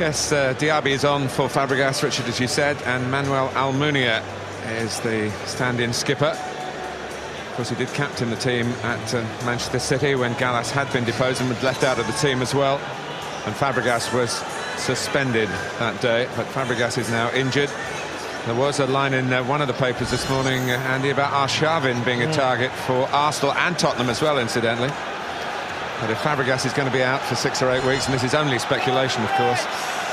Yes, Diaby is on for Fabregas, Richard, as you said, and Manuel Almunia is the stand-in skipper. Of course, he did captain the team at Manchester City when Gallas had been deposed and was left out of the team as well. And Fabregas was suspended that day, but Fabregas is now injured. There was a line in one of the papers this morning, Andy, about Arshavin being a target for Arsenal and Tottenham as well, incidentally. But if Fabregas is going to be out for 6 or 8 weeks, and this is only speculation, of course,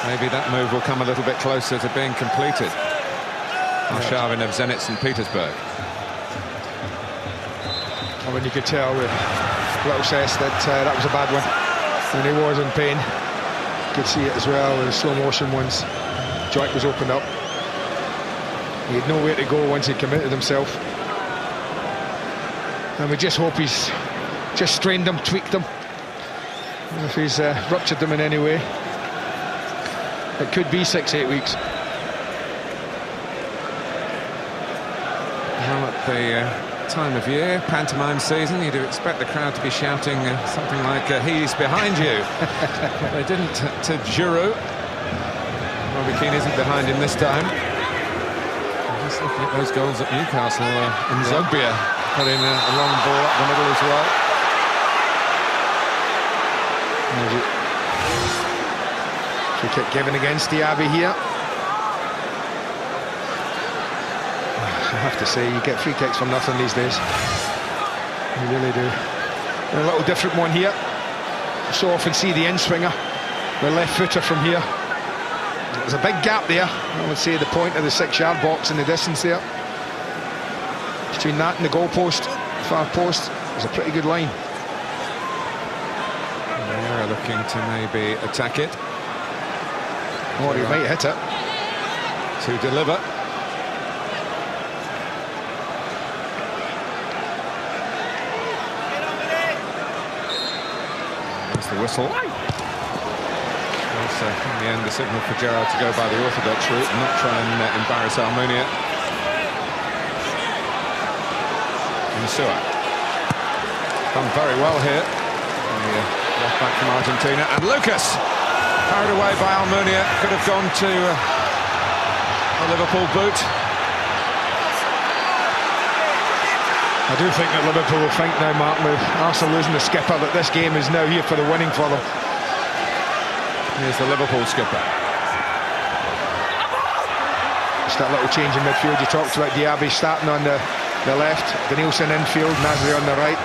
maybe that move will come a little bit closer to being completed. Arshavin of Zenit St. Petersburg. I mean, you could tell with Little Cess that that was a bad one. And he was in pain. You could see it as well with the slow motion ones. Joint was opened up. He had nowhere to go once he committed himself. And we just hope he's just strained them, tweaked them. And if he's ruptured them in any way, it could be 6-8 weeks. Well, at the time of year, pantomime season, you'd expect the crowd to be shouting something like, he's behind you. But they didn't to Giroud. Robbie Keane isn't behind him this time. Just looking at those goals at Newcastle, Zogbia put in a long ball up the middle as well. Free kick given against Diaby here. I have to say, you get free kicks from nothing these days. You really do. And a little different one here. You so often see the in-swinger, the left footer from here. There's a big gap there. I would say the point of the 6-yard box in the distance there. Between that and the goal post, far post, there's a pretty good line. They're looking to maybe attack it. Or he might hit it. To deliver. There's the whistle. Also, in the end, the signal for Gerrard to go by the orthodox route and not try and embarrass Almunia. Insua. Done very well here. Left back from Argentina. And Lucas, carried away by Almunia, could have gone to a Liverpool boot. I do think that Liverpool will think now, Martin, with Arsenal losing the skipper, that this game is now here for the winning for them. Here's the Liverpool skipper. Just that little change in midfield. You talked about Diaby starting on the left, Danielson infield, Nasri on the right.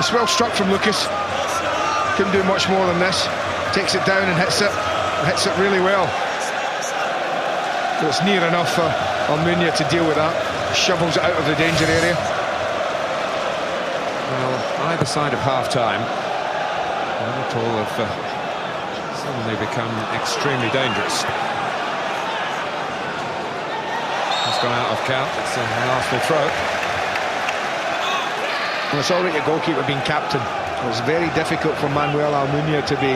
It's well struck from Lucas. Couldn't do much more than this. Takes it down and hits it. Hits it really well. So it's near enough for Almunia to deal with that. Shovels it out of the danger area. Well, either side of half-time, Liverpool have suddenly become extremely dangerous. It's gone out of count. It's an Arsenal throw. Well, it's all right, your goalkeeper being captain. It was very difficult for Manuel Almunia to be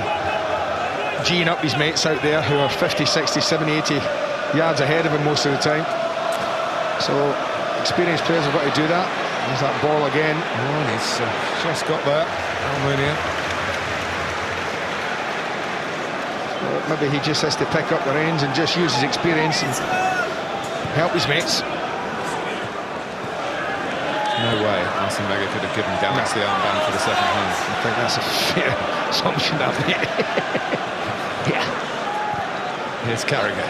geeing up his mates out there who are 50, 60, 70, 80 yards ahead of him most of the time. So experienced players have got to do that. There's that ball again. Oh, and he's just got there, Almunia. Well, maybe he just has to pick up the reins and just use his experience and help his mates. No way Arsene Wenger could have given Gallas the armband for the second half. I think that's a fair assumption, that mate. Yeah. Here's Carragher.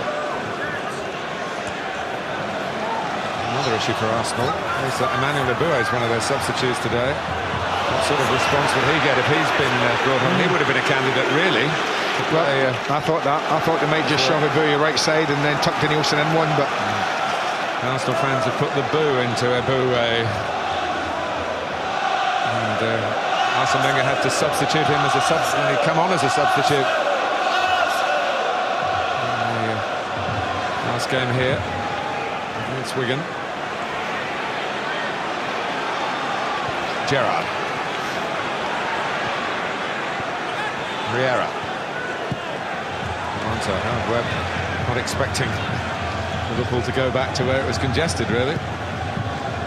Another issue for Arsenal is that Emmanuel Eboué is one of their substitutes today. What sort of response would he get if he's been brought on? He would have been a candidate, really. Well, I thought that. I thought they might just shove Eboué right side and then tuck Danielson in one, but Arsenal fans have put the boo into Eboué. And Arsene Wenger had to substitute him as a substitute. He'd come on as a substitute. Last game here against Wigan. Gerrard. Riera. Alonso, we're not expecting Liverpool to go back to where it was congested, really.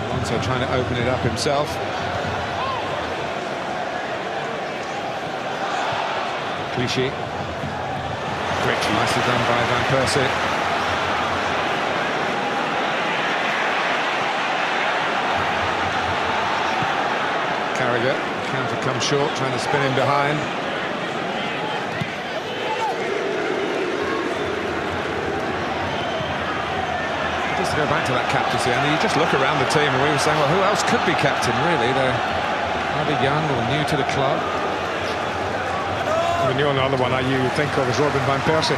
Alonso trying to open it up himself. Clichy. Great feat. Nicely done by Van Persie. Carragher, counter comes short, trying to spin him behind. Just to go back to that captaincy, and you just look around the team, and we were saying, well, who else could be captain, really? They're either young or new to the club. I mean, the only other one you would think of is Robin Van Persie.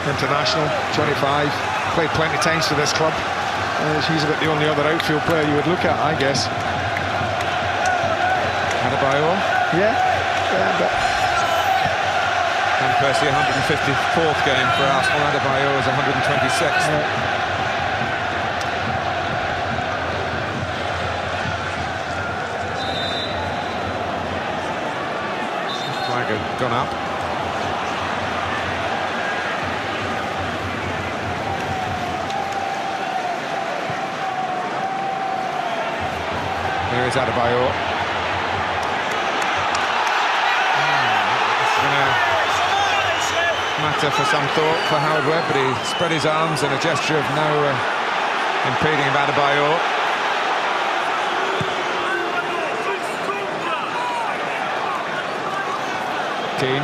International, 25, played plenty of times for this club. He's about the only other outfield player you would look at, I guess. Adebayor? Yeah, but... Van Persie, 154th game for Arsenal. Adebayor is 126th. Flag had gone up. Here is Adebayor. Matter for some thought for Howard Webb, but he spread his arms in a gesture of no impeding of Adebayor. Keane.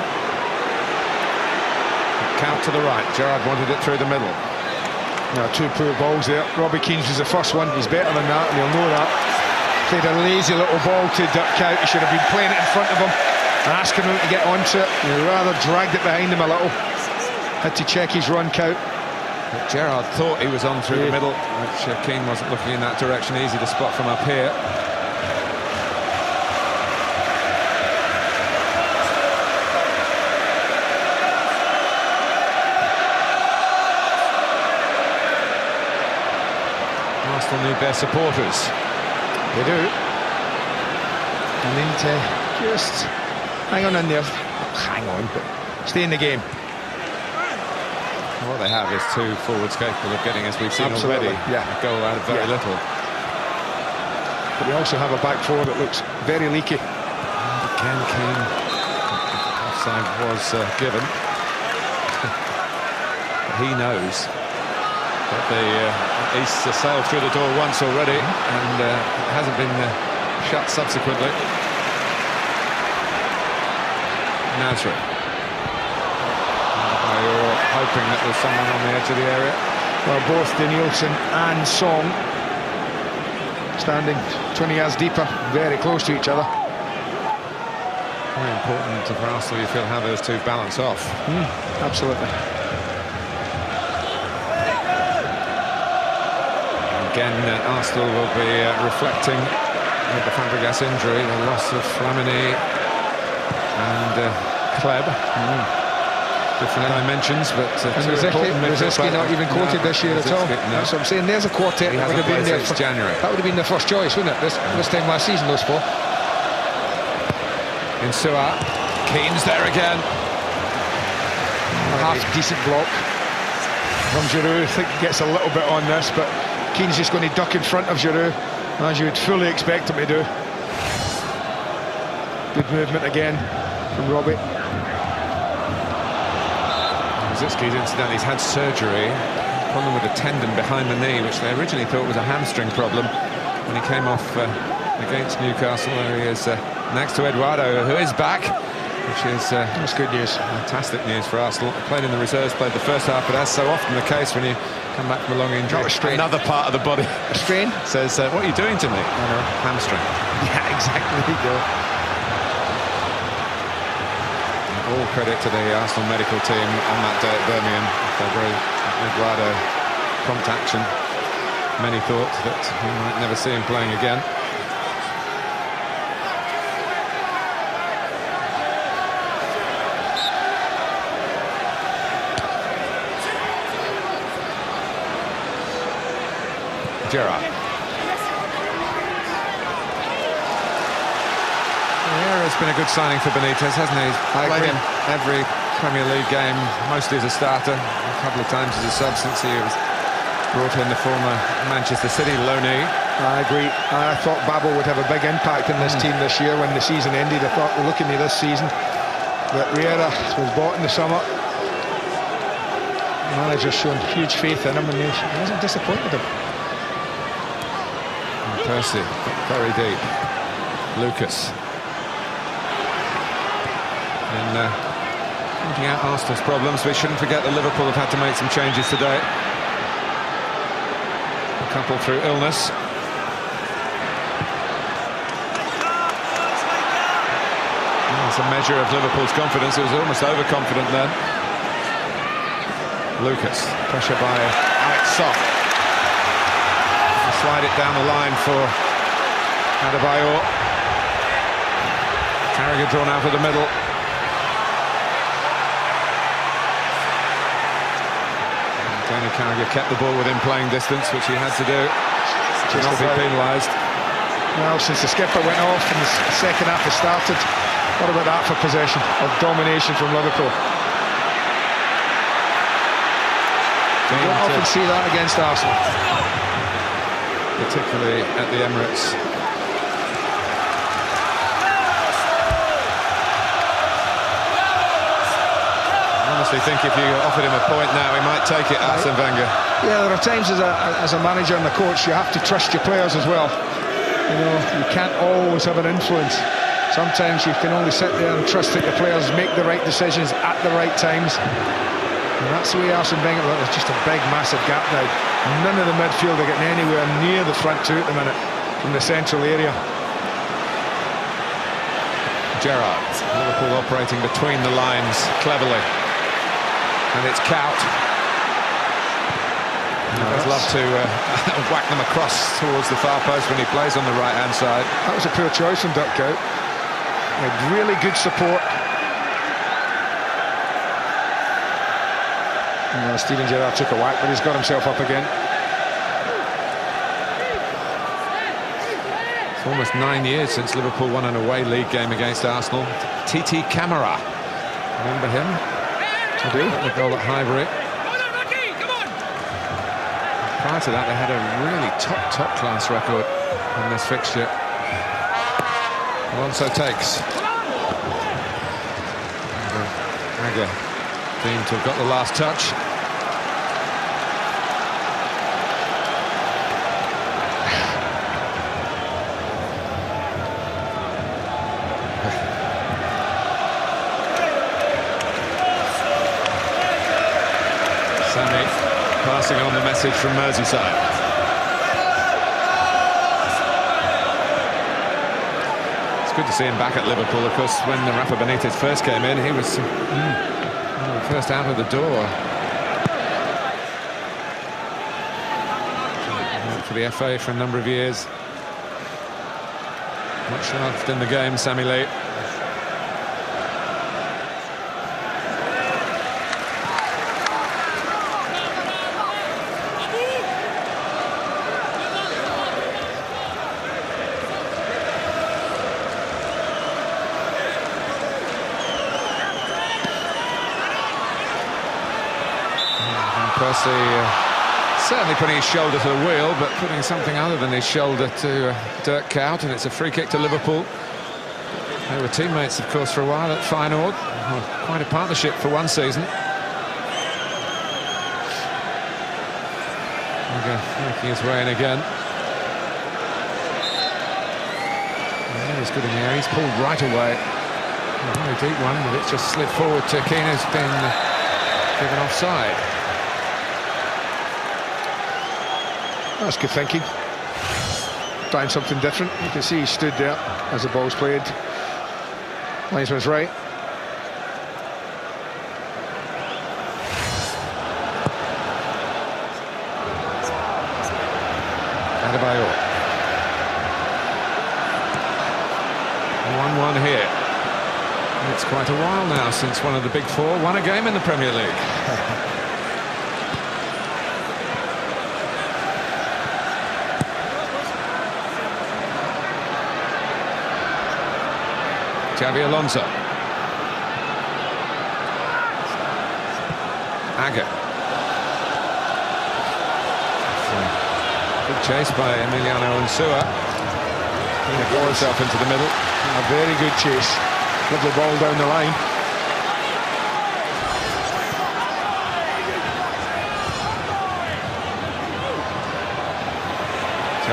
Count to the right. Gerrard wanted it through the middle. No, two poor balls there. Robbie Keane's was the first one. He's better than that, and he'll know that. Played a lazy little ball to duck out. He should have been playing it in front of him, asking him to get onto it. He rather dragged it behind him a little. Had to check his run count. But Gerrard thought he was on through the middle, which Keane wasn't looking in that direction. Easy to spot from up here. Arsenal need their supporters. They do. And need to just hang on in there. Hang on, but stay in the game. What they have is two forwards capable of getting, as we've seen already, a goal out of very little. But they also have a back four that looks very leaky. And again, Keane, offside was given. But he knows that he's sailed through the door once already, and it hasn't been shut subsequently. Nasri. You're hoping that there's someone on the edge of the area. Well, both Danielson and Song standing 20 yards deeper, very close to each other. Very important for Arsenal, you feel, how those two balance off. Absolutely. Again, Arsenal will be reflecting with the Fabregas injury, the loss of Flamini and Kleb. Different dimensions, but Rosicky not even quoted this year at all. That's what I'm saying. There's a quartet that would have been there for January. That would have been their first choice, wouldn't it? This time last season, those four. Insua, Keane's there again. Half decent block from Giroud. I think he gets a little bit on this, but Keane's just going to duck in front of Giroud, as you would fully expect him to do. Good movement again from Robbie. Rosicky, incidentally, he's had surgery, problem with a tendon behind the knee, which they originally thought was a hamstring problem. When he came off against Newcastle, there he is next to Eduardo, who is back, which is that's good news. Fantastic news for Arsenal. Played in the reserves, played the first half, but as so often the case when you come back from a long injury, another part of the body a strain says, what are you doing to me? I know. Hamstring. Yeah, exactly. All credit to the Arsenal medical team on that day at Birmingham. February, Eduardo, prompt action. Many thought that we might never see him playing again. Gerrard. Yeah, it's been a good signing for Benitez, hasn't he? He's played him every Premier League game, mostly as a starter, a couple of times as a sub since he was brought in, the former Manchester City loanee. I agree. I thought Babel would have a big impact in this team this year when the season ended. I thought, looking at this season, that Riera was bought in the summer, The manager's shown huge faith in him, and he hasn't disappointed him. And Percy, very deep. Lucas. And pointing out Arsenal's problems. We shouldn't forget that Liverpool have had to make some changes today. A couple through illness. It's a measure of Liverpool's confidence. It was almost overconfident then. Lucas, pressure by Alex Sock. Slide it down the line for Adebayor. Carragher drawn out of the middle. Tony Carragher kept the ball within playing distance, which he had to do. Just to be penalised. Well, since the skipper went off and the second half has started, what about that for possession of domination from Liverpool? You don't often see that against Arsenal. Particularly at the Emirates. I honestly think if you offered him a point now, he might take it, Arsene Wenger. Yeah, there are times as a manager and a coach, you have to trust your players as well. You know, you can't always have an influence. Sometimes you can only sit there and trust that your players make the right decisions at the right times. And that's the way Arsene Wenger, there's just a big, massive gap now. None of the midfield are getting anywhere near the front two at the minute from the central area. Gerrard, Liverpool operating between the lines cleverly. And it's Cout. I'd love to whack them across towards the far post when he plays on the right-hand side. That was a poor choice from Dirk Cout. He had really good support. Steven Gerrard took a whack, but he's got himself up again. It's almost 9 years since Liverpool won an away league game against Arsenal. TT Camara, remember him? I do. The goal at Highbury. Prior to that, they had a really top class record on this fixture. Alonso takes. Agger seemed to have got the last touch. Sammy passing on the message from Merseyside. It's good to see him back at Liverpool. Of course, when Rafa Benitez first came in, he was first out of the door. For the FA for a number of years. Much loved in the game, Sammy Lee. Percy certainly putting his shoulder to the wheel, but putting something other than his shoulder to Dirk Cout, and it's a free kick to Liverpool. They were teammates, of course, for a while at Feyenoord. Quite a partnership for one season. Making his way in again. Yeah, he's good in the air. He's pulled right away. A very deep one, but it's just slid forward to Keane, who's been given offside. That's good thinking. Trying something different. You can see he stood there as the ball's played. Linesman's right. Adebayor. 1-1 here. It's quite a while now since one of the big four won a game in the Premier League. Xabi Alonso. Agger. Good chase by Emiliano Insua. He got himself into the middle. A very good chase. Lovely ball down the line.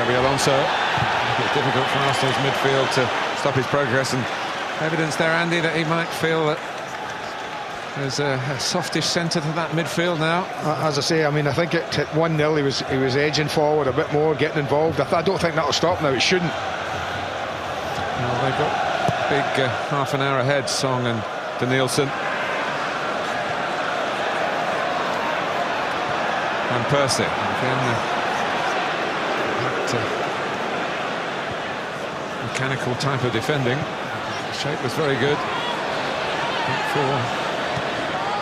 Xabi Alonso. It's difficult for Arsenal's midfield to stop his progress, and evidence there, Andy, that he might feel that there's a softish centre to that midfield now. As I say, I mean, I think at 1-0 he was edging forward a bit more, getting involved. I don't think that'll stop now. It shouldn't. Well, they've got big half an hour ahead, Song and Danielson. And Percy again. That mechanical type of defending. The shape was very good.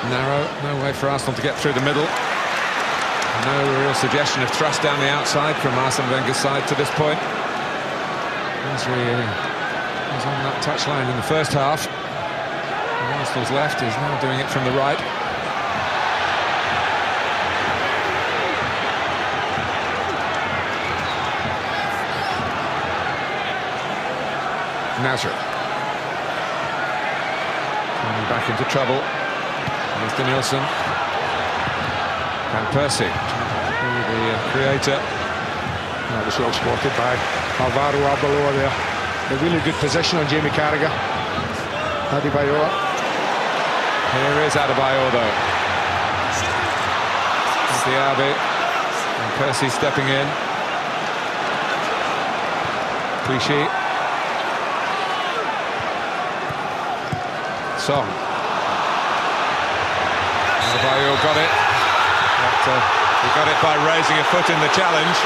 Narrow, no way for Arsenal to get through the middle. No real suggestion of thrust down the outside from Arsene Wenger's side to this point. Nasri was on that touchline in the first half. And Arsenal's left is now doing it from the right. Nasri coming back into trouble. There's Danielson. And Percy, the creator. That was well spotted by Alvaro Arbeloa there. A really good position on Jamie Carragher. Adebayor. Here is Adebayor though. There's Diaby. And Percy stepping in. Clichy. Song. Adebayor got it. But, he got it by raising a foot in the challenge.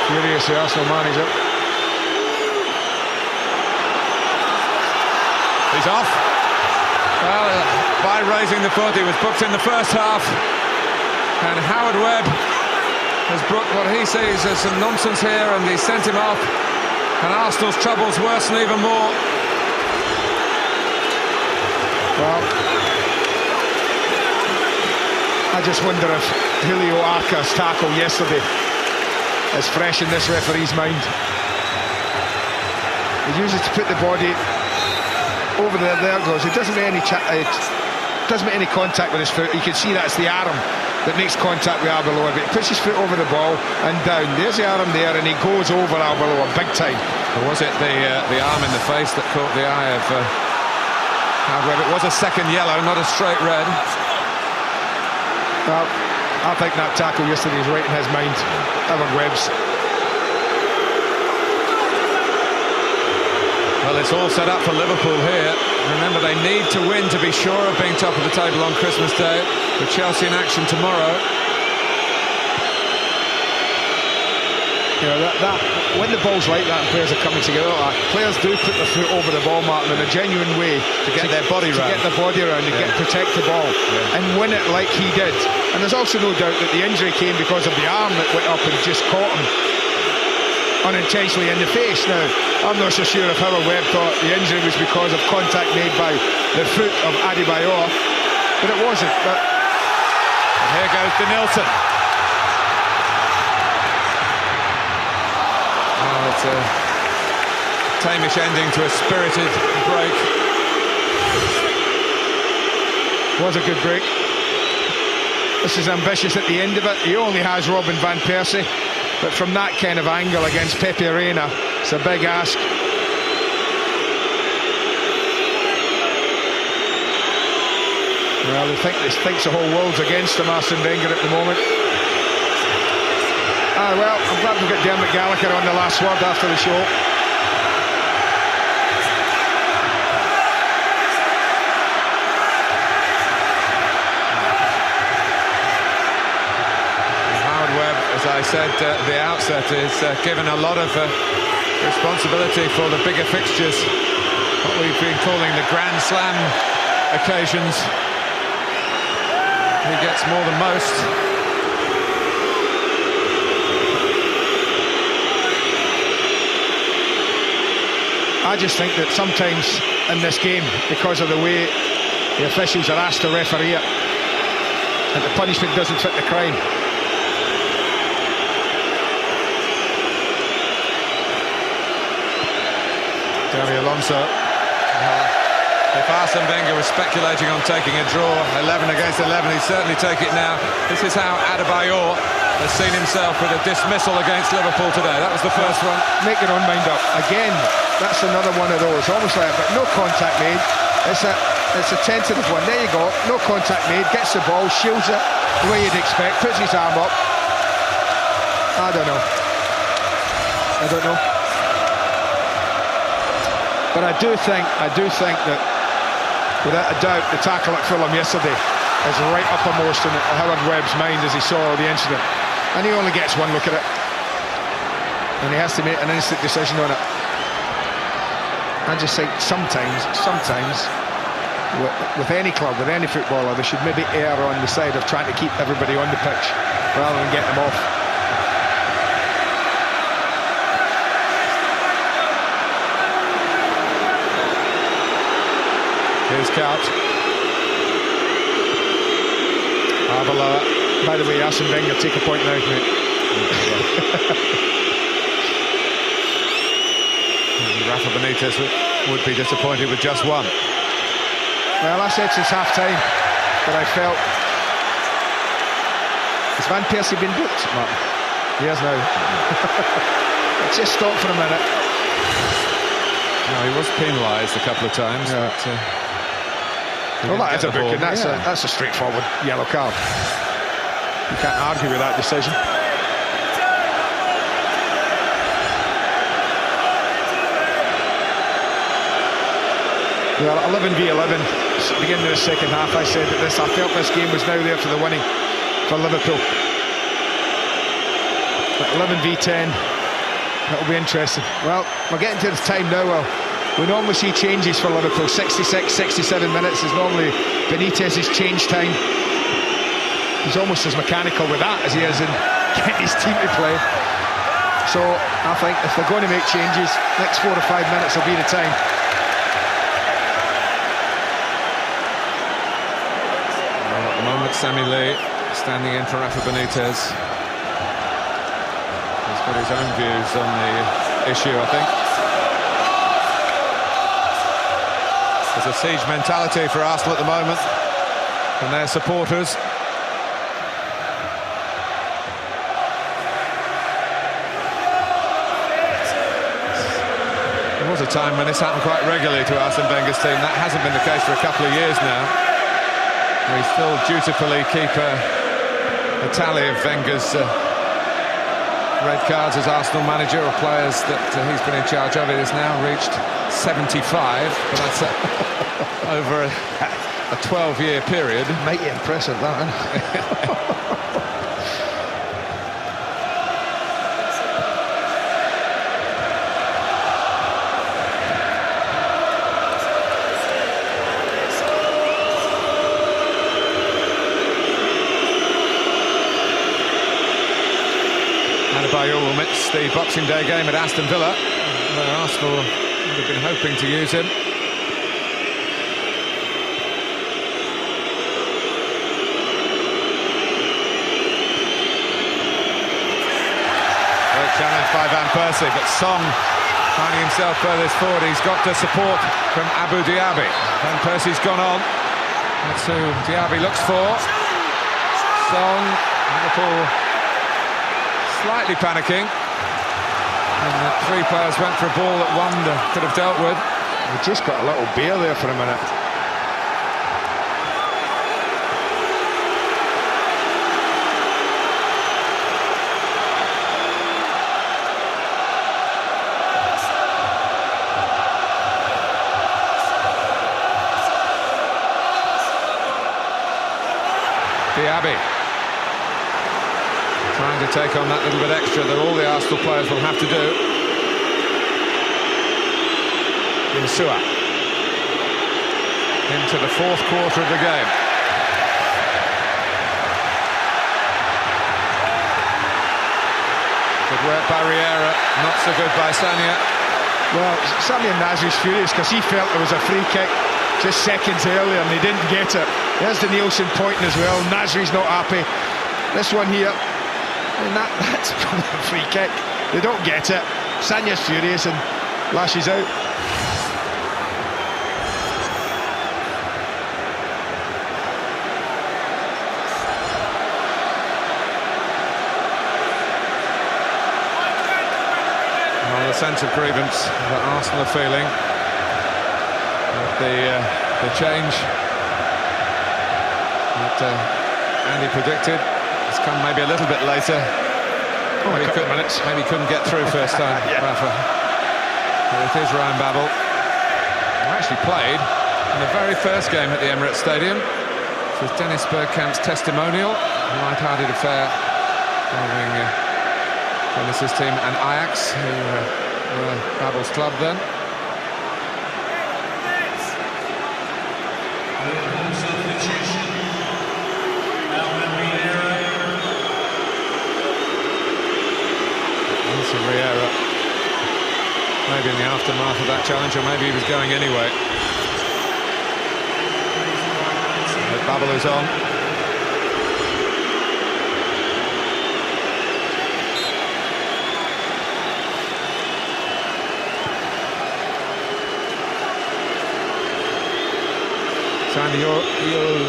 Furious, the Arsenal manager. He's off. Well, by raising the foot, he was booked in the first half. And Howard Webb has brought what he sees as some nonsense here, and he sent him off. And Arsenal's troubles worsen even more. Well, I just wonder if Julio Arca's tackle yesterday is fresh in this referee's mind. He uses to put the body over there. There it goes. He doesn't make any contact with his foot. You can see that's the arm that makes contact with Arbeloa. But he puts his foot over the ball and down. There's the arm there, and he goes over Arbeloa big time. Or was it the arm in the face that caught the eye of Howard Webb? It was a second yellow, not a straight red. Well, I think that tackle yesterday is right in his mind. Howard Webb's. Well, it's all set up for Liverpool here. Remember, they need to win to be sure of being top of the table on Christmas Day. With Chelsea in action tomorrow. You know, when the ball's like that and players are coming together like that, players do put their foot over the ball, Martin, in a genuine way to get their body around. To get the body around and protect the ball and win it like he did. And there's also no doubt that the injury came because of the arm that went up and just caught him unintentionally in the face. Now, I'm not so sure if Howard Webb thought the injury was because of contact made by the foot of Adebayor, but it wasn't. But and here goes Danielson. Oh, it's a tamish ending to a spirited break. Was a good break. This is ambitious at the end of it. He only has Robin van Persie, but from that kind of angle against Pepe Reina, it's a big ask. Well, he thinks the whole world's against him, Arsene Wenger, at the moment. Well, I'm glad we've got Dermot Gallagher on the last word after the show. Howard Webb, as I said at the outset, is given a lot of responsibility for the bigger fixtures, what we've been calling the Grand Slam occasions. He gets more than most. I just think that sometimes in this game, because of the way the officials are asked to referee it, that the punishment doesn't fit the crime. Xabi Alonso. If Arsene Wenger was speculating on taking a draw, 11 against 11, he'd certainly take it now. This is how Adebayor has seen himself with a dismissal against Liverpool today. That was the first one. Make your own mind up. Again, that's another one of those. Almost like, but no contact made. It's a tentative one. There you go. No contact made. Gets the ball, shields it the way you'd expect. Puts his arm up. I don't know. But I do think that, without a doubt, the tackle at Fulham yesterday is right uppermost in Howard Webb's mind as he saw the incident. And he only gets one look at it. And he has to make an instant decision on it. I just think sometimes, with any club, with any footballer, they should maybe err on the side of trying to keep everybody on the pitch rather than get them off. Here's Couch. Avila. By the way, Arsene Wenger, take a point now, mate. Rafa Benitez would be disappointed with just one. Well, I said since half-time, but I felt... Has Van Persie been booked, Martin? He has now. Let's just stop for a minute. No, he was penalised a couple of times. Yeah. But, well, that is a booking. That's a straightforward yellow card. You can't argue with that decision. Well, 11 v 11, beginning of the second half, I said that I felt this game was now there for the winning for Liverpool. But 11 v 10, that'll be interesting. Well, we're getting to the time now. We normally see changes for Liverpool. 66, 67 minutes is normally Benitez's change time. He's almost as mechanical with that as he is in getting his team to play. So I think if they're going to make changes, next 4 or 5 minutes will be the time. Well, at the moment, Sammy Lee standing in for Rafa Benitez. He's got his own views on the issue, I think. There's a siege mentality for Arsenal at the moment and their supporters. There was a time when this happened quite regularly to Arsene Wenger's team. That hasn't been the case for a couple of years now. We still dutifully keep a tally of Wenger's red cards as Arsenal manager, or players that he's been in charge of. It has now reached 75, but that's over a 12-year period. Mighty impressive, that, isn't it? Adebayor will miss the Boxing Day game at Aston Villa, where Arsenal would have been hoping to use him. Great challenge by Van Persie, but Song finding himself furthest forward. He's got the support from Abu Diaby. Van Persie's gone on. That's who Diaby looks for. Song, Liverpool slightly panicking, and the three players went for a ball that one could have dealt with. We just got a little beer there for a minute. Diaby trying to take on that little bit extra that all the Arsenal players will have to do. Insua into the fourth quarter of the game. Good work by Riera, not so good by Sanya. Well, Sammy Nasri's furious because he felt there was a free kick just seconds earlier and they didn't get it. There's the Nielsen pointing as well. Nasri's not happy. This one here, and that's probably a free kick. They don't get it. Sanya's furious and lashes out. sense of grievance that Arsenal are feeling. The change that Andy predicted has come maybe a little bit later. Maybe a couple of minutes. Maybe couldn't get through first time, Rafa. But it is Ryan Babel, who actually played in the very first game at the Emirates Stadium. This was Dennis Bergkamp's testimonial, a light-hearted affair following Dennis's team and Ajax, who were Babel's club then. Riera, maybe in the aftermath of that challenge, or maybe he was going anyway. But Babel is on. Sandy, you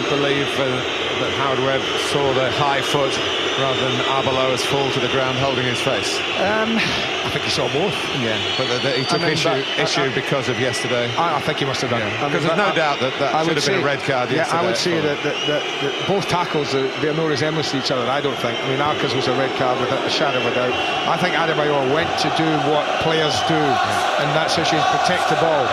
believe that Howard Webb saw the high foot rather than Arbeloa's fall to the ground holding his face? I think he saw both. Yeah, but he took issue because of yesterday. I think he must have done. Yeah. Because there's no doubt that should have been a red card yesterday. Yeah, I would say that both tackles, they're no resemblance to each other, I don't think. I mean, Arca's was a red card without a shadow of a doubt. I think Adebayor went to do what players do in that situation, protect the ball.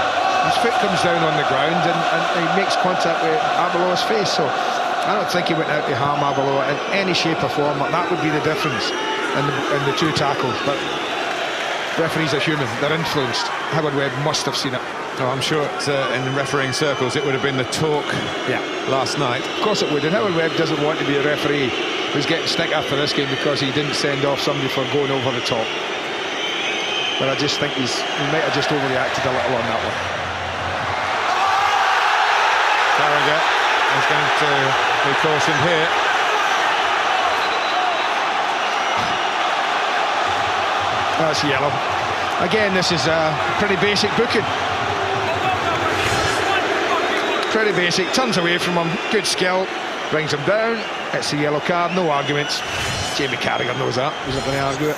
His foot comes down on the ground and he makes contact with Arbeloa's face, so I don't think he went out to harm Arbeloa in any shape or form. That would be the difference in the two tackles. But referees are human, they're influenced. Howard Webb must have seen it. Oh, I'm sure in refereeing circles it would have been the talk last night. Of course it would, and Howard Webb doesn't want to be a referee who's getting stick after this game because he didn't send off somebody for going over the top. But I just think he might have just overreacted a little on that one. Carragher is going to be cautioned here. That's yellow. Again, this is a pretty basic booking. Pretty basic. Turns away from him. Good skill. Brings him down. It's a yellow card. No arguments. Jamie Carragher knows that. He's not going to argue it.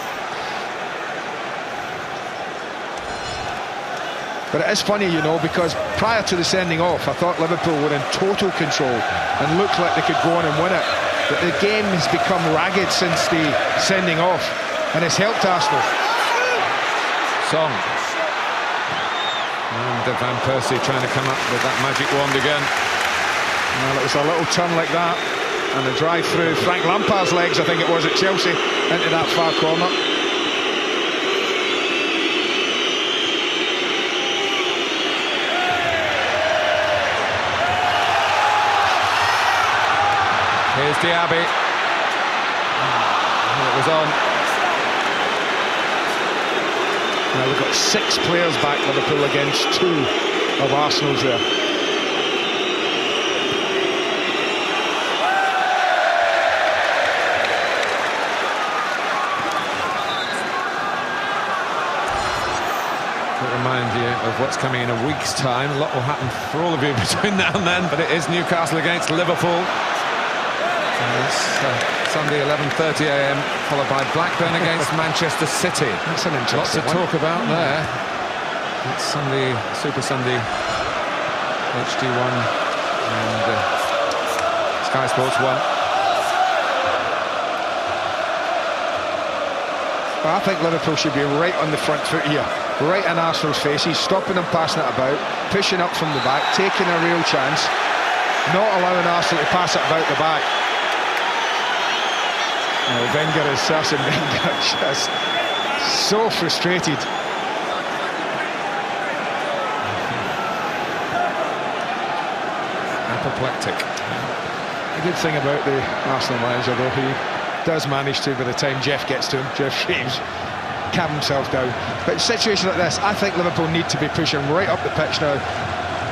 But it is funny, you know, because prior to the sending off, I thought Liverpool were in total control and looked like they could go on and win it. But the game has become ragged since the sending off, and it's helped Arsenal. Song. And Van Persie trying to come up with that magic wand again. Well, it was a little turn like that, and a drive through Frank Lampard's legs, I think it was, at Chelsea, into that far corner. Here's Diaby. It was on. Now we've got 6 players back, Liverpool, against 2 of Arsenal's there. To remind you of what's coming in a week's time. A lot will happen for all of you between now and then, but it is Newcastle against Liverpool. Sunday 11:30 AM, followed by Blackburn against Manchester City. That's an interesting Lots to talk about there. It's Sunday, Super Sunday, HD1 and Sky Sports 1. I think Liverpool should be right on the front foot here, right in Arsenal's faces, stopping them passing it about, pushing up from the back, taking a real chance, not allowing Arsenal to pass it about the back. Wenger is Arsene Wenger just so frustrated. Apoplectic. The good thing about the Arsenal manager, though, he does manage to, by the time Jeff gets to him, Jeff James, calm himself down. But in situations like this, I think Liverpool need to be pushing right up the pitch now,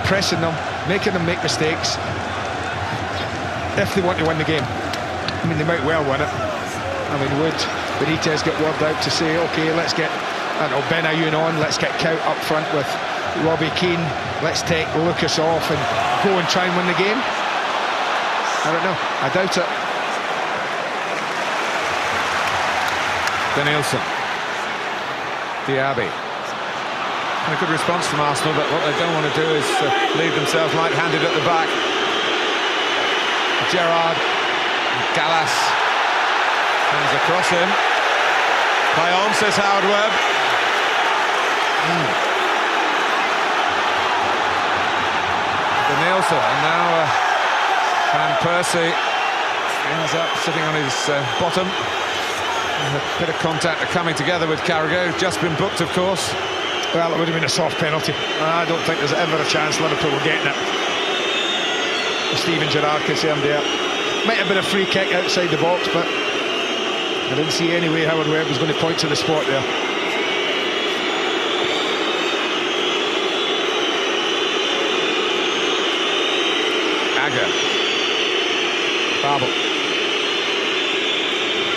pressing them, making them make mistakes, if they want to win the game. I mean, they might well win it. I mean, would Benitez get word out to say, OK, let's get Benayoun on, let's get Cout up front with Robbie Keane, let's take Lucas off and go and try and win the game? I don't know, I doubt it. Danielson. Diaby. And a good response from Arsenal, but what they don't want to do is leave themselves light-handed at the back. Gerrard, Gallas, hands across him. Play on, says Howard Webb. Nielsen, and now Van Persie ends up sitting on his bottom. And a bit of contact coming together with Carragher, just been booked, of course. Well, it would have been a soft penalty. I don't think there's ever a chance Liverpool were getting it. Steven Gerrard confirmed there. Might have been a free kick outside the box, but I didn't see any way Howard Webb was going to point to the spot there. Babel.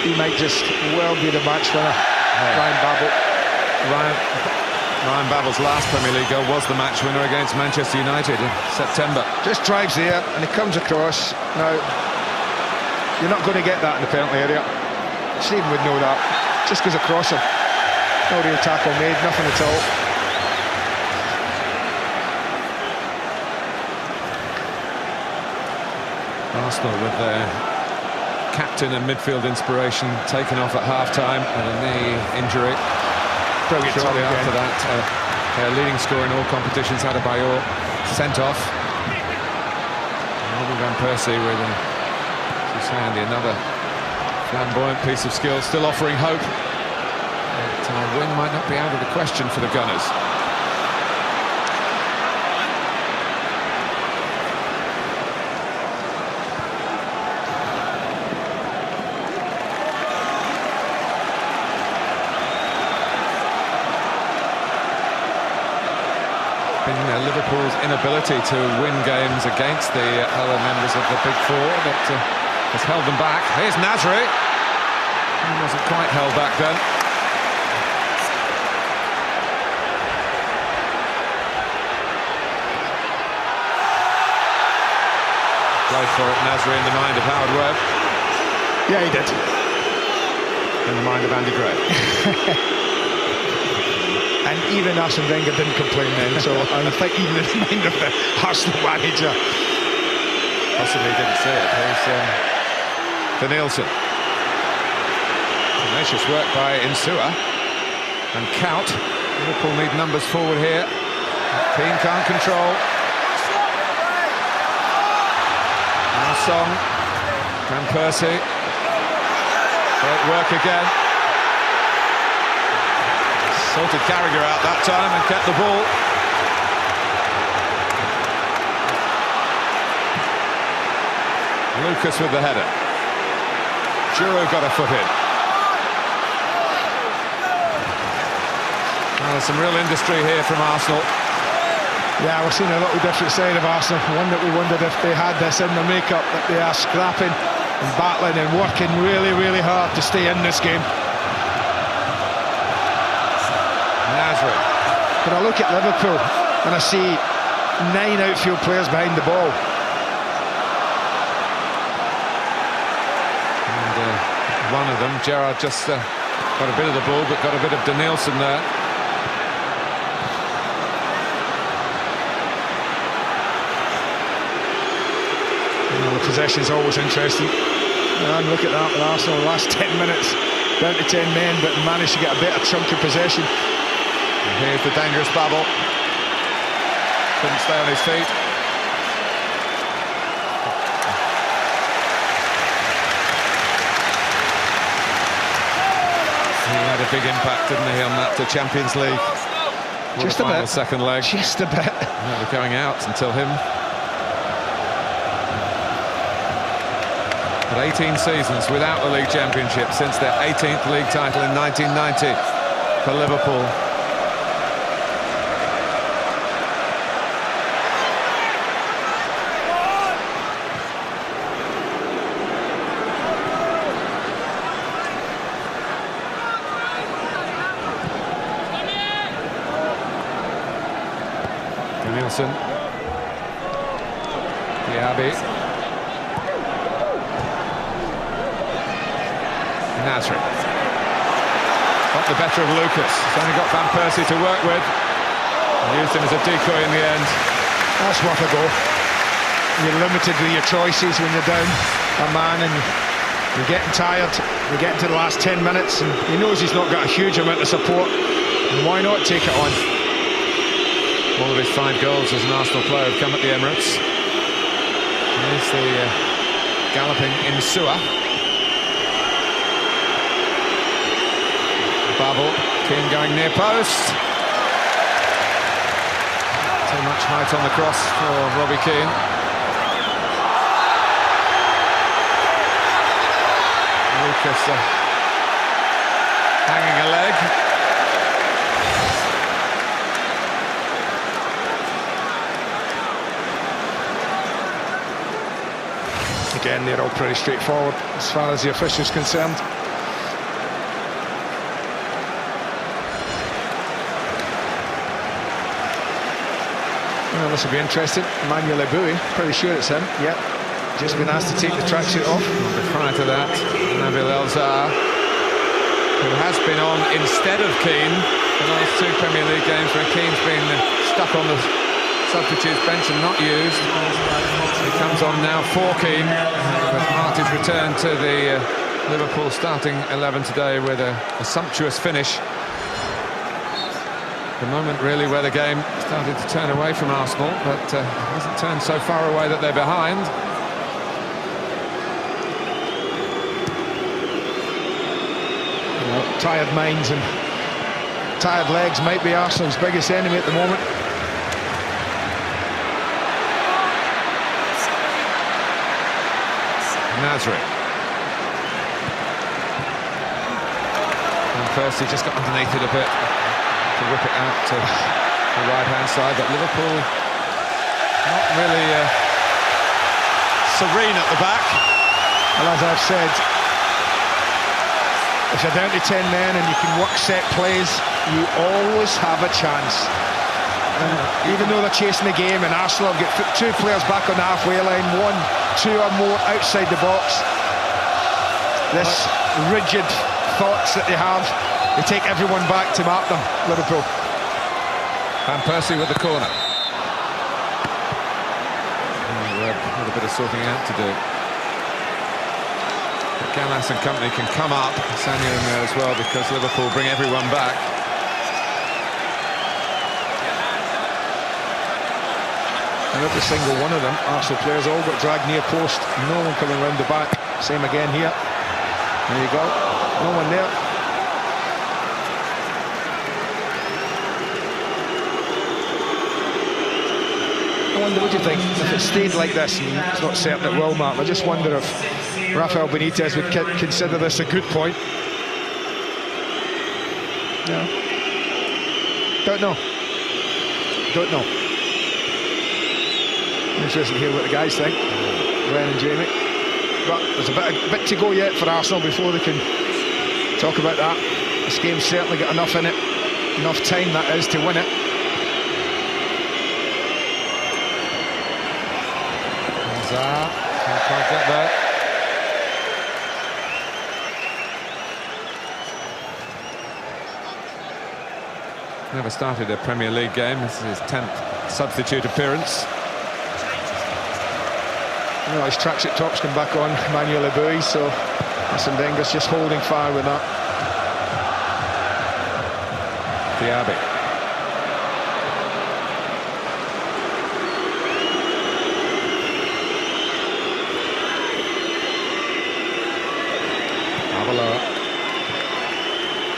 He might just well be the match winner. Yeah. Ryan Babel. Ryan Babel's last Premier League goal was the match winner against Manchester United in September. Just drives there and he comes across. Now, you're not going to get that in the penalty area. Stephen would know that. Just goes across him. No real tackle made, nothing at all. Arsenal with their captain and midfield inspiration taken off at half-time with a knee injury. Brilliant. Shortly after that, their leading scorer in all competitions, Adebayor, sent off. And Van Persie with, as you say, Andy, another flamboyant piece of skill, still offering hope. But a win might not be out of the question for the Gunners. Liverpool's inability to win games against the other members of the Big Four that has held them back. Here's Nasri. He wasn't quite held back then. Played for it, Nasri, in the mind of Howard Webb. Yeah, he did. In the mind of Andy Gray. And even Arsene Wenger didn't complain then, so I think even in the mind of the Arsenal manager. Possibly didn't see it. Here's for Nielsen. Tenacious work by Insua. And Count. Liverpool need numbers forward here. Keane can't control. Now Song. Van Persie. Great work again. Sorted Carragher out that time and kept the ball. Lucas with the header. Giroud got a foot in. Well, there's some real industry here from Arsenal. Yeah, we're seeing a little different side of Arsenal. One that we wondered if they had this in their makeup, that they are scrapping and battling and working really, really hard to stay in this game. But I look at Liverpool and I see 9 outfield players behind the ball. And one of them, Gerrard, just got a bit of the ball, but got a bit of Nielsen there. You know, the possession's always interesting. And look at that with Arsenal, the last 10 minutes, down to 10 men, but managed to get a better chunk of possession. And here's the dangerous Babel. Couldn't stay on his feet. He had a big impact, didn't he, on that Champions League? Just a bit. Second leg. Just a bit. Never going out until him. But 18 seasons without the league championship since their 18th league title in 1990 for Liverpool. Nielsen, Diaby, Nasri. Got the better of Lucas. He's only got Van Persie to work with. Used him as a decoy in the end. That's worth a go. You're limited with your choices when you're down a man and you're getting tired. You're getting to the last 10 minutes and he knows he's not got a huge amount of support. And why not take it on? All of his 5 goals as an Arsenal player have come at the Emirates. Here's the galloping Insua. Babel, Keane going near post. Too much height on the cross for Robbie Keane. Lucas hanging a leg. Again, they're all pretty straightforward as far as the official's concerned. Well, this will be interesting. Emmanuel Eboué, pretty sure it's him. Yep, just been asked to take the tracksuit off. But prior to that, Nabil El-Zahar, who has been on instead of Keane the last 2 Premier League games where Keane's been stuck on the substitutes bench and not used. He comes on now for Keane, but marked his return to the Liverpool starting 11 today with a sumptuous finish. The moment really where the game started to turn away from Arsenal, but hasn't turned so far away that they're behind. Well, tired minds and tired legs might be Arsenal's biggest enemy at the moment. Nasri. And first he just got underneath it a bit to whip it out to the right-hand side, but Liverpool not really serene at the back. And as I've said, if you're down to 10 men and you can work set plays, you always have a chance. And even though they're chasing the game and Arsenal have got 2 players back on the halfway line, 1, 2 or more outside the box, this rigid thoughts that they have, they take everyone back to mark them, Liverpool. Van Persie with the corner. A little bit of sorting out to do. But Gallas and company can come up, Samuel in there as well, because Liverpool bring everyone back. And every single one of them, Arsenal players, all got dragged near post. No one coming round the back. Same again here. There you go. No one there. I wonder, what do you think? If it stayed like this, and it's not certain it will, Mark, I just wonder if Rafael Benitez would consider this a good point. No. Don't know. Don't know. Interesting to hear what the guys think, Glenn and Jamie. But there's a bit to go yet for Arsenal before they can talk about that. This game's certainly got enough in it, enough time that is to win it. Can't quite get there. Never started a Premier League game. This is his 10th substitute appearance. Well, his tracksuit top's come back on, Emmanuel Eboué, so Arsene Wenger's just holding fire with that. Diaby.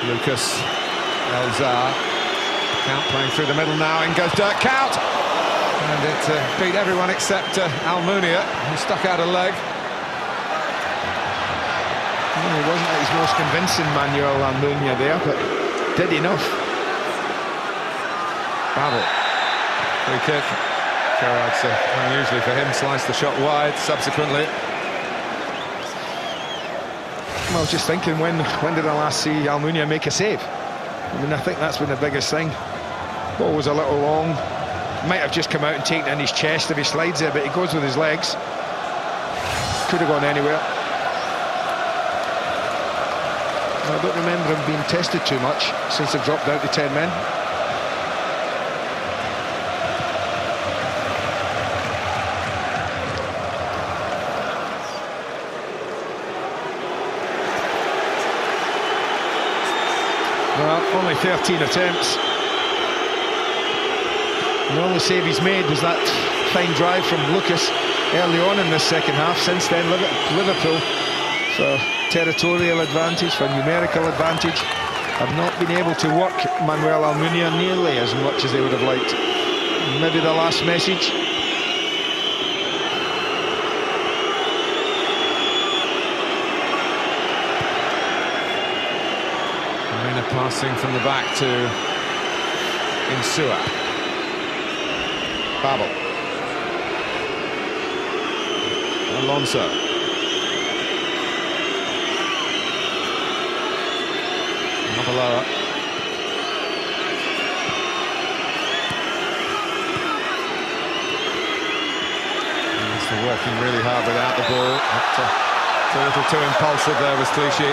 Lucas El-Zahar. Count playing through the middle now, in goes Dirk Kuyt. And it beat everyone except Almunia, who stuck out a leg. Well, he wasn't at his most convincing, Manuel Almunia there, but did enough. Babel. Free kick. Gerrard's unusually for him, sliced the shot wide subsequently. I was just thinking, when did I last see Almunia make a save? I mean, I think that's been the biggest thing. Ball was a little long. Might have just come out and taken it in his chest if he slides there, but he goes with his legs. Could have gone anywhere. I don't remember him being tested too much since they've dropped down to 10 men. Only 13 attempts. The only save he's made was that fine drive from Lucas early on in this second half. Since then, Liverpool, for territorial advantage, for numerical advantage, have not been able to work Manuel Almunia nearly as much as they would have liked. Maybe the last message. Arena passing from the back to Insua. Babel. Alonso. Mabaloa. They're working really hard without the ball. It's a little too impulsive there was Clichy.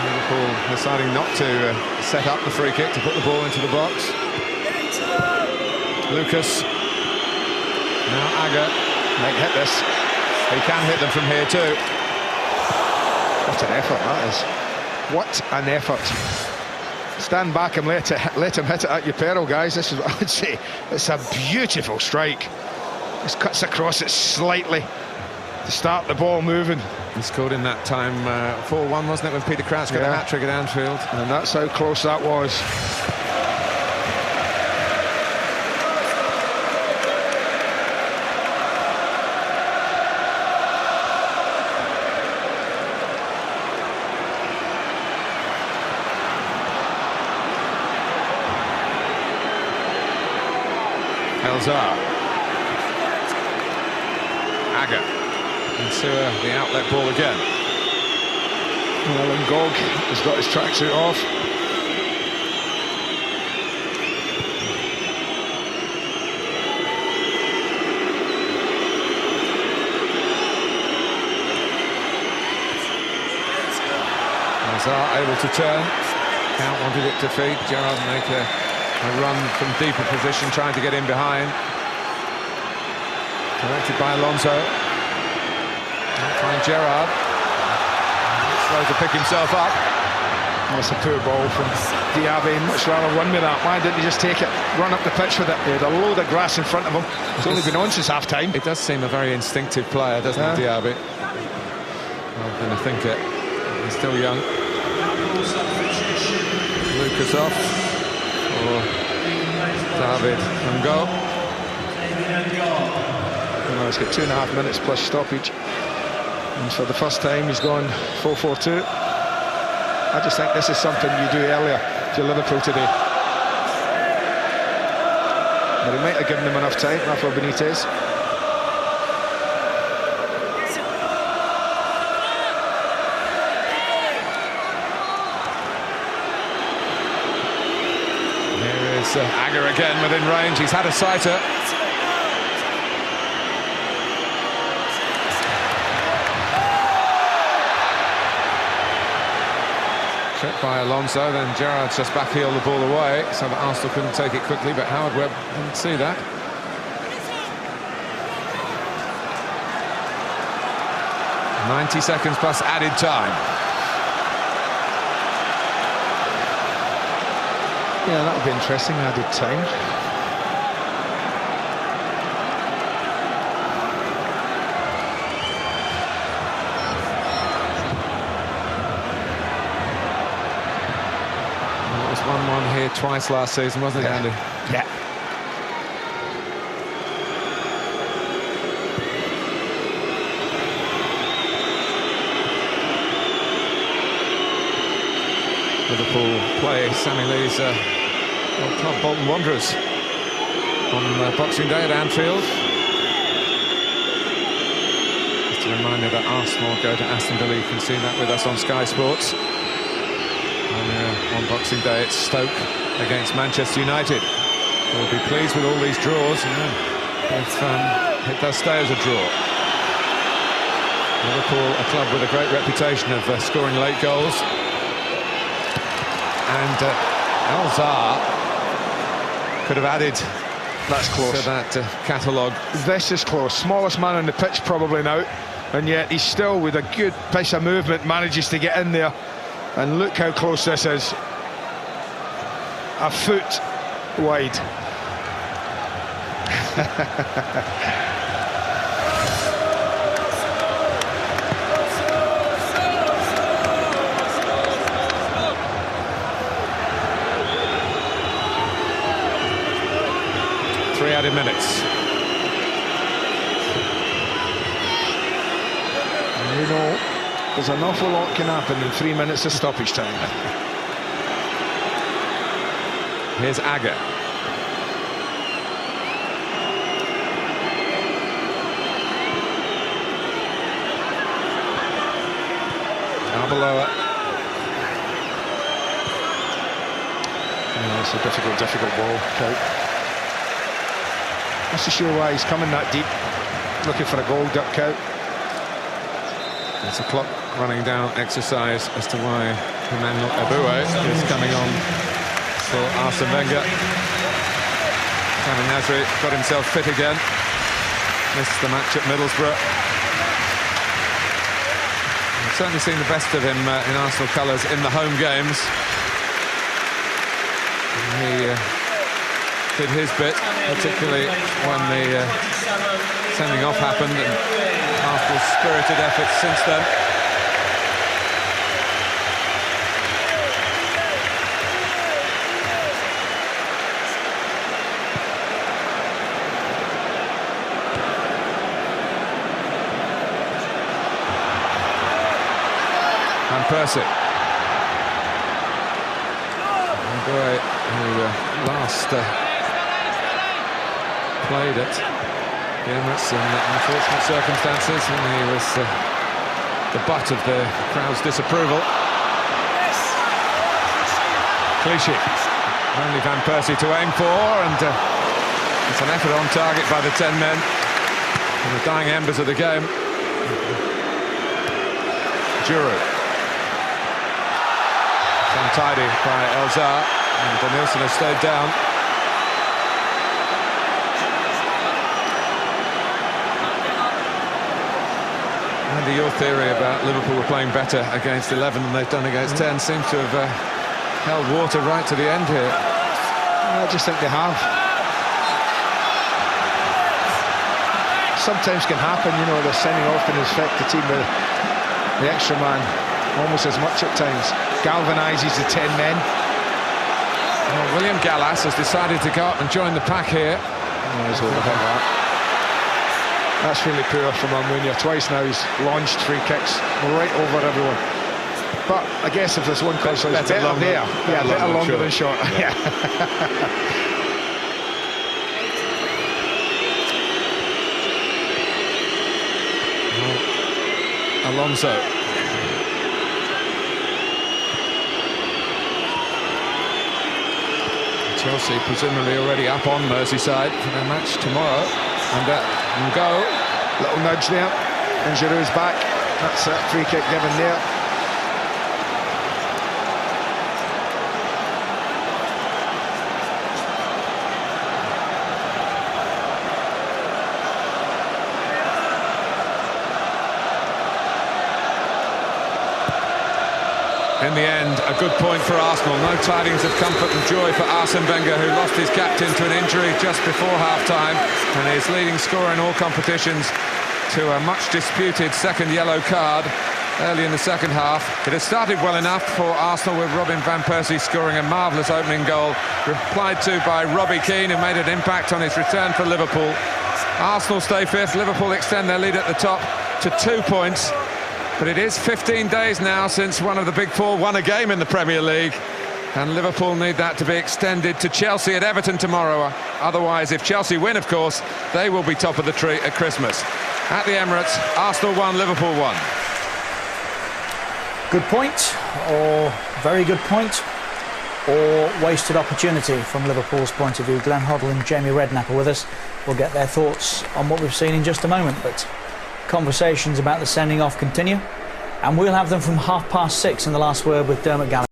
Liverpool deciding not to set up the free kick, to put the ball into the box. Lucas. Now Aga. Might hit this. He can hit them from here too. What an effort that is. What an effort. Stand back and let him hit it at your peril, guys. This is what I would say. It's a beautiful strike. Just cuts across it slightly to start the ball moving. He scored in that time 4-1, wasn't it, when Peter Crouch got a hat-trick at Anfield? And that's how close that was. Elzar. Aga. Insua, the outlet ball again. Well, and Gog has got his tracksuit off. Elzar able to turn. Count wanted it to feed. Gerrard make a run from deeper position, trying to get in behind. Corrected by Alonso. Can't find Gerrard. Slow to pick himself up. That's a poor ball from Diaby. Much rather run with that. Why didn't he just take it, run up the pitch with it? He had a load of grass in front of him. It's only been on since half-time. It does seem a very instinctive player, doesn't it, Diaby? Rather than a thinker. He's still young. Lucas off. Or David and go. Well, he's got 2.5 minutes plus stoppage. And for the first time, he's gone 4-4-2. I just think this is something you do earlier to Liverpool today. But he might have given them enough time, Rafa Benitez. Here is Aga again within range. He's had a sighter. Checked by Alonso, then Gerrard's just backheeled the ball away, so that Arsenal couldn't take it quickly, but Howard Webb didn't see that. "90 seconds plus added time." Yeah, that would be interesting, added time. It was 1-1 here twice last season, wasn't it, Andy? Yeah. Liverpool play Sammy Lee's old club Bolton Wanderers on Boxing Day at Anfield. Just a reminder that Arsenal go to Aston Villa. You can see that with us on Sky Sports. And on Boxing Day it's Stoke against Manchester United. We'll be pleased with all these draws. It does stay as a draw. Liverpool, a club with a great reputation of scoring late goals. And Elzar could have added That's close to that catalogue. This is close. Smallest man on the pitch probably now, and yet he's still, with a good piece of movement, manages to get in there And look how close this is. A foot wide. Three added minutes. You know, there's an awful lot can happen in 3 minutes of stoppage time. Here's Agger. Arbeloa. Yeah, it's a difficult ball. Not so sure why he's coming that deep, looking for a goal, duck out. There's a clock running down exercise as to why Emmanuel Eboué is coming on for Arsene Wenger. Simon Nasri got himself fit again. Missed the match at Middlesbrough. We've certainly seen the best of him in Arsenal colours in the home games. He did his bit, particularly when the sending off happened, and Arsenal's spirited efforts since then. Van Persie. Boy, who last played it. The Emirates in unfortunate circumstances when he was the butt of the crowd's disapproval. Clichy, only Van Persie to aim for, and it's an effort on target by the 10 men in the dying embers of the game. Giroud. Untidy by Elzar, and Danielson has stayed down. Andy, your theory about Liverpool were playing better against 11 than they've done against 10 seems to have held water right to the end here. I just think they have. Sometimes can happen, you know, the sending off can affect the team with the extra man almost as much at times. Galvanises the 10 men. Well, William Gallas has decided to go up and join the pack here. He's overhit that. That's really poor from Almunia. Twice now he's launched free kicks right over everyone. But I guess if there's one console, it's better there. Yeah, better longer than short. Yeah. Alonso. Chelsea presumably already up on Merseyside for their match tomorrow. And go. Little nudge there. And Giroud's back. That's a free kick given there. In the end, a good point for Arsenal. No tidings of comfort and joy for Arsene Wenger, who lost his captain to an injury just before half-time and is leading scorer in all competitions to a much-disputed second yellow card early in the second half. It has started well enough for Arsenal, with Robin Van Persie scoring a marvellous opening goal, replied to by Robbie Keane, who made an impact on his return for Liverpool. Arsenal stay fifth. Liverpool extend their lead at the top to 2 points. But it is 15 days now since one of the big four won a game in the Premier League, and Liverpool need that to be extended to Chelsea at Everton tomorrow. Otherwise, if Chelsea win, of course, they will be top of the tree at Christmas. At the Emirates, Arsenal 1, Liverpool 1. Good point, or very good point, or wasted opportunity from Liverpool's point of view. Glenn Hoddle and Jamie Redknapp are with us. We'll get their thoughts on what we've seen in just a moment, but conversations about the sending off continue, and we'll have them from 6:30 in the last word with Dermot Gallagher.